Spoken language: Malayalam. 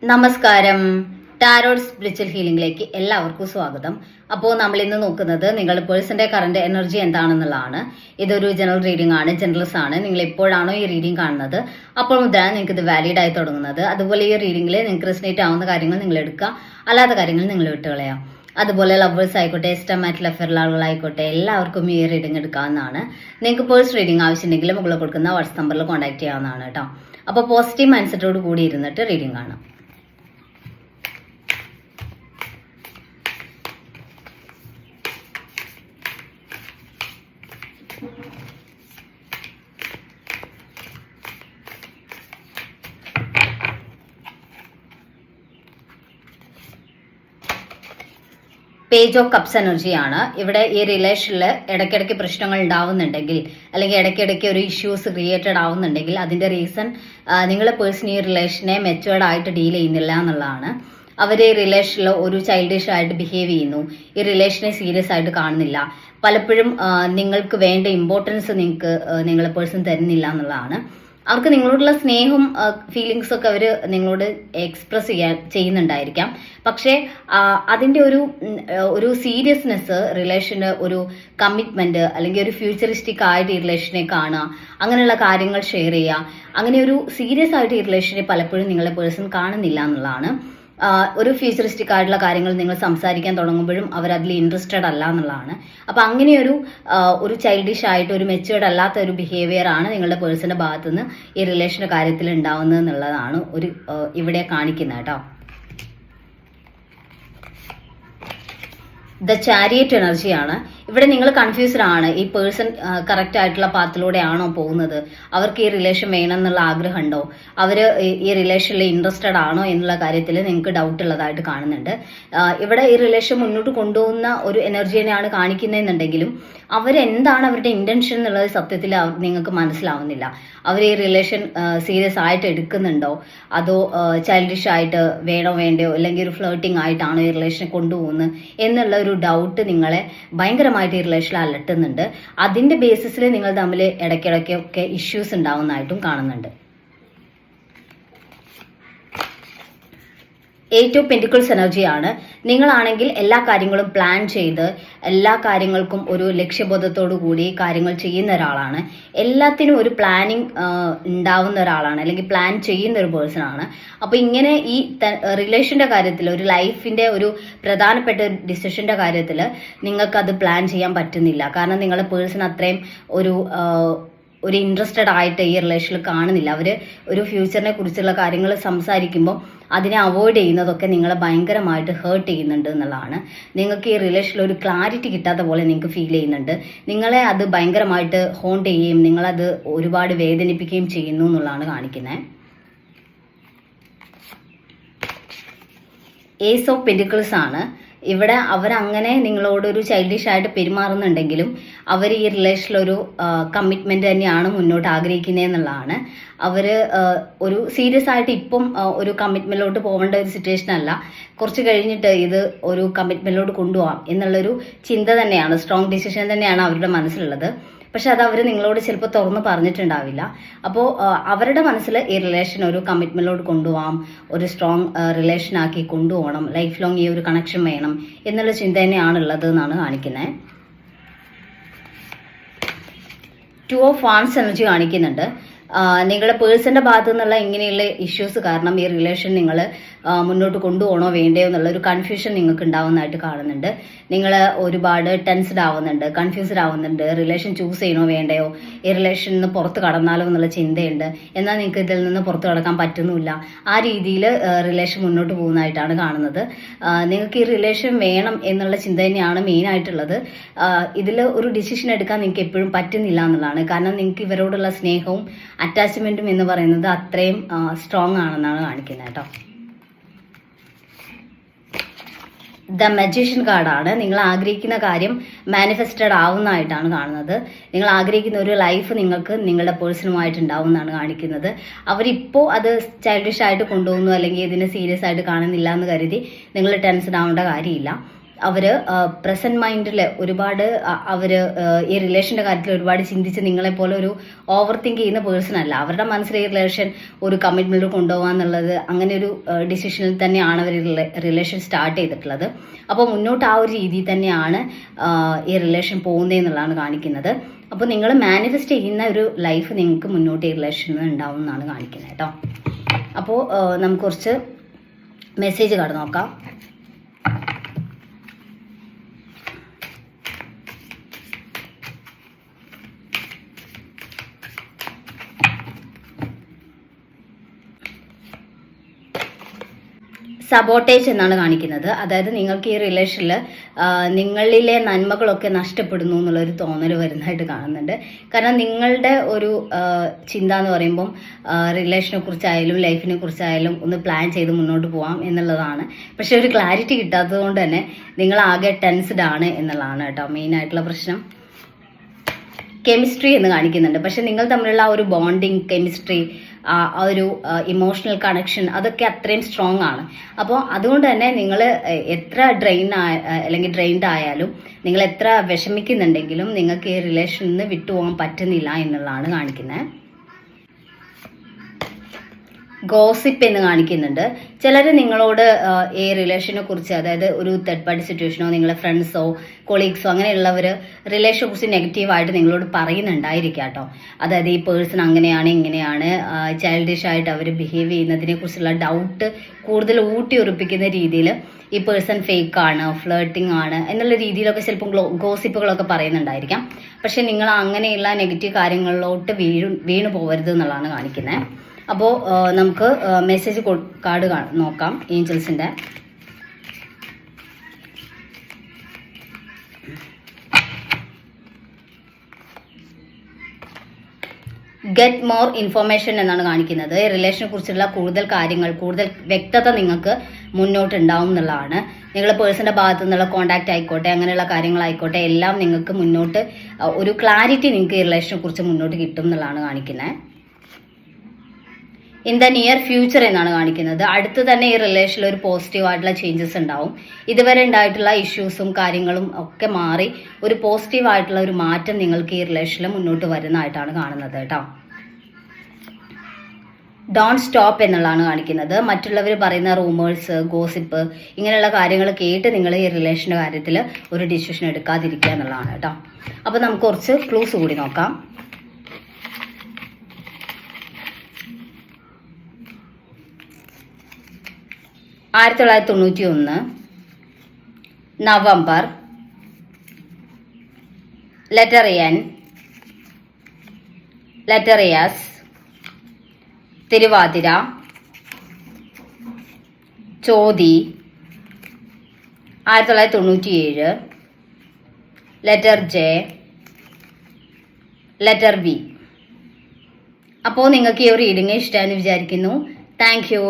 നമസ്കാരം. ടാരോട്ട് സ്പിരിച്വൽ ഹീലിംഗിലേക്ക് എല്ലാവർക്കും സ്വാഗതം. അപ്പോൾ നമ്മൾ ഇന്ന് നോക്കുന്നത് നിങ്ങളുടെ പേഴ്സന്റെ കറന്റ് എനർജി എന്താണെന്നുള്ളതാണ്. ഇതൊരു ജനറൽ റീഡിംഗ് ആണ്, ജനറൽസ് ആണ്. നിങ്ങൾ എപ്പോഴാണോ ഈ റീഡിംഗ് കാണുന്നത് അപ്പോൾ മുതലാണ് നിങ്ങൾക്ക് ഇത് വാലിഡ് ആയി തുടങ്ങുന്നത്. അതുപോലെ ഈ റീഡിംഗിൽ നിങ്ങൾക്ക് റെസനേറ്റ് ആവുന്ന കാര്യങ്ങൾ നിങ്ങൾ എടുക്കുക, അല്ലാത്ത കാര്യങ്ങൾ നിങ്ങൾ വിട്ടുകളയാം. അതുപോലെ ലവേഴ്സ് ആയിക്കോട്ടെ, ഇഷ്ടമായിട്ടുള്ള അഫെയറുള്ള ആളുകളായിക്കോട്ടെ, എല്ലാവർക്കും ഈ റീഡിംഗ് എടുക്കാവുന്നതാണ്. നിങ്ങൾക്ക് പേഴ്സണൽ റീഡിംഗ് ആവശ്യമുണ്ടെങ്കിൽ മുകളിൽ കൊടുക്കുന്ന വാട്സ്ആപ്പ് നമ്പറിൽ കോൺടാക്ട് ചെയ്യാവുന്നതാണ് കേട്ടോ. അപ്പോൾ പോസിറ്റീവ് മൈൻഡ് സെറ്റോട് കൂടി ഇരുന്നിട്ട് റീഡിംഗ് കാണാം. പേജ് ഓഫ് കപ്സ് എനർജിയാണ്. ഇവിടെ ഈ റിലേഷനിൽ ഇടയ്ക്കിടയ്ക്ക് പ്രശ്നങ്ങൾ ഉണ്ടാവുന്നുണ്ടെങ്കിൽ, അല്ലെങ്കിൽ ഇടയ്ക്കിടയ്ക്ക് ഒരു ഇഷ്യൂസ് ക്രിയേറ്റഡ് ആവുന്നുണ്ടെങ്കിൽ അതിന്റെ റീസൺ നിങ്ങളെ പേഴ്സൺ ഈ റിലേഷനെ മെച്ചുവേർഡ് ആയിട്ട് ഡീൽ ചെയ്യുന്നില്ല എന്നുള്ളതാണ്. അവർ ഈ റിലേഷനിൽ ഒരു ചൈൽഡിഷ് ആയിട്ട് ബിഹേവ് ചെയ്യുന്നു, ഈ റിലേഷനെ സീരിയസ് ആയിട്ട് കാണുന്നില്ല, പലപ്പോഴും നിങ്ങൾക്ക് വേണ്ട ഇമ്പോർട്ടൻസ് നിങ്ങൾക്ക് നിങ്ങളെ പേഴ്സൺ തരുന്നില്ല എന്നുള്ളതാണ്. അവർക്ക് നിങ്ങളോടുള്ള സ്നേഹവും ഫീലിങ്സും ഒക്കെ അവർ നിങ്ങളോട് എക്സ്പ്രസ് ചെയ്യുന്നുണ്ടായിരിക്കാം. പക്ഷേ അതിൻ്റെ ഒരു സീരിയസ്നെസ്, റിലേഷന് ഒരു കമ്മിറ്റ്മെന്റ്, അല്ലെങ്കിൽ ഒരു ഫ്യൂച്ചറിസ്റ്റിക് ആയിട്ട് ഈ റിലേഷനെ കാണുക, അങ്ങനെയുള്ള കാര്യങ്ങൾ ഷെയർ ചെയ്യുക, അങ്ങനെ ഒരു സീരിയസ് ആയിട്ട് ഈ റിലേഷനെ പലപ്പോഴും നിങ്ങളുടെ പേഴ്സൺ കാണുന്നില്ല എന്നുള്ളതാണ്. ഒരു ഫ്യൂച്ചറിസ്റ്റിക് ആയിട്ടുള്ള കാര്യങ്ങൾ നിങ്ങൾ സംസാരിക്കാൻ തുടങ്ങുമ്പോഴും അവർ അതിൽ ഇൻട്രസ്റ്റഡ് അല്ല എന്നുള്ളതാണ്. അപ്പൊ അങ്ങനെ ഒരു ചൈൽഡിഷ് ആയിട്ട് ഒരു മെച്ചുവേർഡ് അല്ലാത്ത ഒരു ബിഹേവിയർ ആണ് നിങ്ങളുടെ പേഴ്സന്റെ ഭാഗത്തുനിന്ന് ഈ റിലേഷന്റെ കാര്യത്തിൽ ഉണ്ടാവുന്നത് എന്നുള്ളതാണ് ഇവിടെ കാണിക്കുന്നത് കേട്ടോ. ദ ചാരിയറ്റ് എനർജിയാണ്. ഇവിടെ നിങ്ങൾ കൺഫ്യൂസ്ഡ് ആണ്. ഈ പേഴ്സൺ കറക്റ്റ് ആയിട്ടുള്ള പാത്തിലൂടെ ആണോ പോകുന്നത്, അവർക്ക് ഈ റിലേഷൻ വേണം എന്നുള്ള ആഗ്രഹം ഉണ്ടോ, അവർ ഈ റിലേഷനിൽ ഇൻട്രസ്റ്റഡ് ആണോ എന്നുള്ള കാര്യത്തിൽ നിങ്ങൾക്ക് ഡൗട്ട് ഉള്ളതായിട്ട് കാണുന്നുണ്ട്. ഇവിടെ ഈ റിലേഷൻ മുന്നോട്ട് കൊണ്ടുപോകുന്ന ഒരു എനർജി തന്നെയാണ് കാണിക്കുന്നതെന്നുണ്ടെങ്കിലും അവരെന്താണ് അവരുടെ ഇന്റൻഷൻ എന്നുള്ളത് സത്യത്തിൽ നിങ്ങൾക്ക് മനസ്സിലാവുന്നില്ല. അവർ ഈ റിലേഷൻ സീരിയസ് ആയിട്ട് എടുക്കുന്നുണ്ടോ, അതോ ചൈൽഡിഷ് ആയിട്ട് വേണോ വേണ്ടയോ, അല്ലെങ്കിൽ ഒരു ഫ്ലേർട്ടിംഗ് ആയിട്ടാണോ ഈ റിലേഷനെ കൊണ്ടുപോകുന്നത് എന്നുള്ള ഒരു ഡൗട്ട് നിങ്ങളെ ഭയങ്കരമായിട്ട് ഈ റിലേഷനിൽ അലട്ടുന്നുണ്ട്. അതിന്റെ ബേസിസിൽ നിങ്ങൾ തമ്മിൽ ഇടയ്ക്കിടയ്ക്കൊക്കെ ഇഷ്യൂസ് ഉണ്ടാവുന്നതായിട്ടും കാണുന്നുണ്ട്. എയ്റ്റ് ഓഫ് പെന്റിക്കിൾസ് എനർജിയാണ്. നിങ്ങളാണെങ്കിൽ എല്ലാ കാര്യങ്ങളും പ്ലാൻ ചെയ്ത് എല്ലാ കാര്യങ്ങൾക്കും ഒരു ലക്ഷ്യബോധത്തോടു കൂടി കാര്യങ്ങൾ ചെയ്യുന്ന ഒരാളാണ്. എല്ലാത്തിനും ഒരു പ്ലാനിങ് ഉണ്ടാവുന്ന ഒരാളാണ്, അല്ലെങ്കിൽ പ്ലാൻ ചെയ്യുന്ന ഒരു പേഴ്സൺ ആണ്. അപ്പൊ ഇങ്ങനെ ഈ റിലേഷന്റെ കാര്യത്തിൽ, ഒരു ലൈഫിന്റെ ഒരു പ്രധാനപ്പെട്ട ഡിസിഷന്റെ കാര്യത്തിൽ നിങ്ങൾക്കത് പ്ലാൻ ചെയ്യാൻ പറ്റുന്നില്ല. കാരണം നിങ്ങളുടെ പേഴ്സൺ അത്രയും ഒരു ഇൻട്രസ്റ്റഡ് ആയിട്ട് ഈ റിലേഷനിൽ കാണുന്നില്ല. അവർ ഒരു ഫ്യൂച്ചറിനെ കുറിച്ചുള്ള കാര്യങ്ങൾ സംസാരിക്കുമ്പോൾ അതിനെ അവോയ്ഡ് ചെയ്യുന്നതൊക്കെ നിങ്ങളെ ഭയങ്കരമായിട്ട് ഹേർട്ട് ചെയ്യുന്നുണ്ട് എന്നുള്ളതാണ്. നിങ്ങൾക്ക് ഈ റിലേഷനിൽ ഒരു ക്ലാരിറ്റി കിട്ടാത്ത പോലെ നിങ്ങൾക്ക് ഫീൽ ചെയ്യുന്നുണ്ട്. നിങ്ങളെ അത് ഭയങ്കരമായിട്ട് ഹോണ്ട് ചെയ്യുകയും നിങ്ങളത് ഒരുപാട് വേദനിപ്പിക്കുകയും ചെയ്യുന്നു എന്നുള്ളതാണ് കാണിക്കുന്നത്. ഏസ് ഓഫ് പെന്റിക്കിൾസ് ആണ്. ഇവിടെ അവരങ്ങനെ നിങ്ങളോടൊരു ചൈൽഡിഷ് ആയിട്ട് പെരുമാറുന്നുണ്ടെങ്കിലും അവർ ഈ റിലേഷനിലൊരു കമ്മിറ്റ്മെന്റ് തന്നെയാണ് മുന്നോട്ട് ആഗ്രഹിക്കുന്നത് എന്നുള്ളതാണ്. അവര് ഒരു സീരിയസ് ആയിട്ട് ഇപ്പം ഒരു കമ്മിറ്റ്മെന്റിലോട്ട് പോകേണ്ട ഒരു സിറ്റുവേഷൻ അല്ല, കുറച്ച് കഴിഞ്ഞിട്ട് ഇത് ഒരു കമ്മിറ്റ്മെന്റിലോട്ട് കൊണ്ടുപോകാം എന്നുള്ളൊരു ചിന്ത തന്നെയാണ്, സ്ട്രോങ് ഡിസിഷൻ തന്നെയാണ് അവരുടെ മനസ്സിലുള്ളത്. പക്ഷെ അത് അവർ നിങ്ങളോട് ചിലപ്പോൾ തുറന്ന് പറഞ്ഞിട്ടുണ്ടാവില്ല. അപ്പോൾ അവരുടെ മനസ്സിൽ ഈ റിലേഷൻ ഒരു കമ്മിറ്റ്മെന്റിലോട്ട് കൊണ്ടുപോകാം, ഒരു സ്ട്രോങ് റിലേഷൻ ആക്കി കൊണ്ടുപോകണം, ലൈഫ് ലോങ് ഈ ഒരു കണക്ഷൻ വേണം എന്നുള്ള ചിന്ത തന്നെയാണ് ഉള്ളത് എന്നാണ് കാണിക്കുന്നത്. ടു ഓഫ് വാൻസ് എനർജി കാണിക്കുന്നുണ്ട്. നിങ്ങളുടെ പേഴ്സന്റെ ഭാഗത്തു നിന്നുള്ള ഇങ്ങനെയുള്ള ഇഷ്യൂസ് കാരണം ഈ റിലേഷൻ നിങ്ങൾ മുന്നോട്ട് കൊണ്ടുപോകണോ വേണ്ടയോ എന്നുള്ള ഒരു കൺഫ്യൂഷൻ നിങ്ങൾക്ക് ഉണ്ടാവുന്നതായിട്ട് കാണുന്നുണ്ട്. നിങ്ങൾ ഒരുപാട് ടെൻസ്ഡ് ആവുന്നുണ്ട്, കൺഫ്യൂസ്ഡ് ആവുന്നുണ്ട്. റിലേഷൻ ചൂസ് ചെയ്യണോ വേണ്ടയോ, ഈ റിലേഷനിൽ നിന്ന് പുറത്ത് കടന്നാലോ എന്നുള്ള ചിന്തയുണ്ട്. എന്നാൽ നിങ്ങൾക്ക് ഇതിൽ നിന്ന് പുറത്ത് കടക്കാൻ പറ്റുന്നില്ല. ആ രീതിയിൽ റിലേഷൻ മുന്നോട്ട് പോകുന്നതായിട്ടാണ് കാണുന്നത്. നിങ്ങൾക്ക് ഈ റിലേഷൻ വേണം എന്നുള്ള ചിന്ത തന്നെയാണ് മെയിൻ ആയിട്ടുള്ളത്. ഇതിൽ ഒരു ഡിസിഷൻ എടുക്കാൻ നിങ്ങൾക്ക് എപ്പോഴും പറ്റുന്നില്ല എന്നുള്ളതാണ്. കാരണം നിങ്ങൾക്ക് ഇവരോടുള്ള സ്നേഹവും അറ്റാച്ച്മെന്റും എന്ന് പറയുന്നത് അത്രയും സ്ട്രോങ് ആണെന്നാണ് കാണിക്കുന്നത് കേട്ടോ. ദ മജീഷ്യൻ കാർഡാണ്. നിങ്ങൾ ആഗ്രഹിക്കുന്ന കാര്യം മാനിഫെസ്റ്റഡ് ആവുന്നതായിട്ടാണ് കാണുന്നത്. നിങ്ങൾ ആഗ്രഹിക്കുന്ന ഒരു ലൈഫ് നിങ്ങൾക്ക് നിങ്ങളുടെ പേഴ്സണുമായിട്ട് ഉണ്ടാവുമെന്നാണ് കാണിക്കുന്നത്. അവരിപ്പോൾ അത് ചൈൽഡിഷ് ആയിട്ട് കൊണ്ടുപോകുന്നു, അല്ലെങ്കിൽ ഇതിനെ സീരിയസ് ആയിട്ട് കാണുന്നില്ല എന്ന് കരുതി നിങ്ങൾ ടെൻഷൻ ആവേണ്ട കാര്യമില്ല. അവർ പ്രസന്റ് മൈൻഡിൽ ഒരുപാട് അവർ ഈ റിലേഷൻ്റെ കാര്യത്തിൽ ഒരുപാട് ചിന്തിച്ച് നിങ്ങളെപ്പോലെ ഒരു ഓവർ തിങ്ക് ചെയ്യുന്ന പേഴ്സൺ അല്ല. അവരുടെ മനസ്സിൽ ഈ റിലേഷൻ ഒരു കമ്മിറ്റ്മെന്റ് കൊണ്ടുപോകുക എന്നുള്ളത് അങ്ങനെ ഒരു ഡിസിഷനിൽ തന്നെയാണ് അവർ റിലേഷൻ സ്റ്റാർട്ട് ചെയ്തിട്ടുള്ളത്. അപ്പോൾ മുന്നോട്ട് ആ ഒരു രീതിയിൽ തന്നെയാണ് ഈ റിലേഷൻ പോകുന്നതെന്നുള്ളതാണ് കാണിക്കുന്നത്. അപ്പോൾ നിങ്ങൾ മാനിഫെസ്റ്റ് ചെയ്യുന്ന ഒരു ലൈഫ് നിങ്ങൾക്ക് മുന്നോട്ട് ഈ റിലേഷനിൽ ഉണ്ടാവും എന്നാണ് കാണിക്കുന്നത് കേട്ടോ. അപ്പോൾ നമുക്ക് കുറച്ച് മെസ്സേജ് കാർഡ് നോക്കാം. സബോട്ടേജ് എന്നാണ് കാണിക്കുന്നത്. അതായത് നിങ്ങൾക്ക് ഈ റിലേഷനിൽ നിങ്ങളിലെ നന്മകളൊക്കെ നഷ്ടപ്പെടുന്നു എന്നുള്ളൊരു തോന്നൽ വരുന്നതായിട്ട് കാണുന്നുണ്ട്. കാരണം നിങ്ങളുടെ ഒരു ചിന്ത എന്ന് പറയുമ്പം റിലേഷനെ കുറിച്ചായാലും ലൈഫിനെ കുറിച്ചായാലും ഒന്ന് പ്ലാൻ ചെയ്ത് മുന്നോട്ട് പോകാം എന്നുള്ളതാണ്. പക്ഷെ ഒരു ക്ലാരിറ്റി കിട്ടാത്തത് കൊണ്ട് തന്നെ നിങ്ങൾ ആകെ ടെൻസ്ഡ് ആണ് എന്നുള്ളതാണ് കേട്ടോ മെയിൻ ആയിട്ടുള്ള പ്രശ്നം. കെമിസ്ട്രി എന്ന് കാണിക്കുന്നുണ്ട്. പക്ഷെ നിങ്ങൾ തമ്മിലുള്ള ആ ഒരു ബോണ്ടിങ്, കെമിസ്ട്രി, ആ ഒരു ഇമോഷണൽ കണക്ഷൻ അതൊക്കെ അത്രയും സ്ട്രോങ് ആണ്. അപ്പോൾ അതുകൊണ്ട് തന്നെ നിങ്ങൾ എത്ര അല്ലെങ്കിൽ ഡ്രെയിൻഡ് ആയാലും, നിങ്ങൾ എത്ര വിഷമിക്കുന്നുണ്ടെങ്കിലും നിങ്ങൾക്ക് ഈ റിലേഷനിൽ നിന്ന് വിട്ടുപോകാൻ പറ്റുന്നില്ല എന്നുള്ളതാണ് കാണിക്കുന്നത്. ഗോസിപ്പ് എന്ന് കാണിക്കുന്നുണ്ട്. ചിലർ നിങ്ങളോട് ഈ റിലേഷനെ കുറിച്ച്, അതായത് ഒരു തേർഡ് പാർട്ടി സിറ്റുവേഷനോ നിങ്ങളെ ഫ്രണ്ട്സോ കൊളീഗ്സോ അങ്ങനെയുള്ളവർ റിലേഷനെ കുറിച്ച് നെഗറ്റീവായിട്ട് നിങ്ങളോട് പറയുന്നുണ്ടായിരിക്കാം കേട്ടോ. അതായത് ഈ പേഴ്സൺ അങ്ങനെയാണ് ഇങ്ങനെയാണ്, ചൈൽഡിഷ് ആയിട്ട് അവർ ബിഹേവ് ചെയ്യുന്നതിനെ കുറിച്ചുള്ള ഡൗട്ട് കൂടുതൽ ഊട്ടി ഉറപ്പിക്കുന്ന രീതിയിൽ ഈ പേഴ്സൺ ഫേക്ക് ആണ്, ഫ്ലേർട്ടിംഗ് ആണ് എന്നുള്ള രീതിയിലൊക്കെ ചിലപ്പോൾ ഗോസിപ്പുകളൊക്കെ പറയുന്നുണ്ടായിരിക്കാം. പക്ഷെ നിങ്ങൾ അങ്ങനെയുള്ള നെഗറ്റീവ് കാര്യങ്ങളിലോട്ട് വീണു പോകരുത് എന്നുള്ളതാണ് കാണിക്കുന്നത്. അപ്പോൾ നമുക്ക് മെസ്സേജ് കാർഡ് നോക്കാം ഏഞ്ചൽസിൻ്റെ. ഗെറ്റ് മോർ ഇൻഫർമേഷൻ എന്നാണ് കാണിക്കുന്നത്. റിലേഷനെ കുറിച്ചുള്ള കൂടുതൽ കാര്യങ്ങൾ, കൂടുതൽ വ്യക്തത നിങ്ങൾക്ക് മുന്നോട്ടുണ്ടാവും എന്നുള്ളതാണ്. നിങ്ങളുടെ പേഴ്സന്റെ ഭാഗത്തു നിന്നുള്ള കോൺടാക്ട് ആയിക്കോട്ടെ, അങ്ങനെയുള്ള കാര്യങ്ങളായിക്കോട്ടെ, എല്ലാം നിങ്ങൾക്ക് മുന്നോട്ട് ഒരു ക്ലാരിറ്റി നിങ്ങൾക്ക് ഈ റിലേഷനെ കുറിച്ച് മുന്നോട്ട് കിട്ടും എന്നുള്ളതാണ് കാണിക്കുന്നത്. ഇൻ ദ നിയർ ഫ്യൂച്ചർ എന്നാണ് കാണിക്കുന്നത്. അടുത്ത് തന്നെ ഈ റിലേഷനിൽ ഒരു പോസിറ്റീവായിട്ടുള്ള ചേഞ്ചസ് ഉണ്ടാവും. ഇതുവരെ ഉണ്ടായിട്ടുള്ള ഇഷ്യൂസും കാര്യങ്ങളും ഒക്കെ മാറി ഒരു പോസിറ്റീവായിട്ടുള്ള ഒരു മാറ്റം നിങ്ങൾക്ക് ഈ റിലേഷനിൽ മുന്നോട്ട് വരുന്നതായിട്ടാണ് കാണുന്നത് കേട്ടോ. ഡോണ്ട് സ്റ്റോപ്പ് എന്നുള്ളതാണ് കാണിക്കുന്നത്. മറ്റുള്ളവർ പറയുന്ന റൂമേഴ്സ്, ഗോസിപ്പ് ഇങ്ങനെയുള്ള കാര്യങ്ങൾ കേട്ട് നിങ്ങൾ ഈ റിലേഷൻ്റെ കാര്യത്തിൽ ഒരു ഡിസിഷൻ എടുക്കാതിരിക്കുക എന്നുള്ളതാണ് കേട്ടോ. അപ്പോൾ നമുക്ക് കുറച്ച് ക്ലൂസ് കൂടി നോക്കാം. 1991 November, letter N, letter S, Thiruvathira, Chothi, 1997, letter J, letter B. അപ്പോൾ നിങ്ങൾക്ക് ഈ ഒരു റീഡിങ് ഇഷ്ടമായെന്ന് വിചാരിക്കുന്നു. Thank U.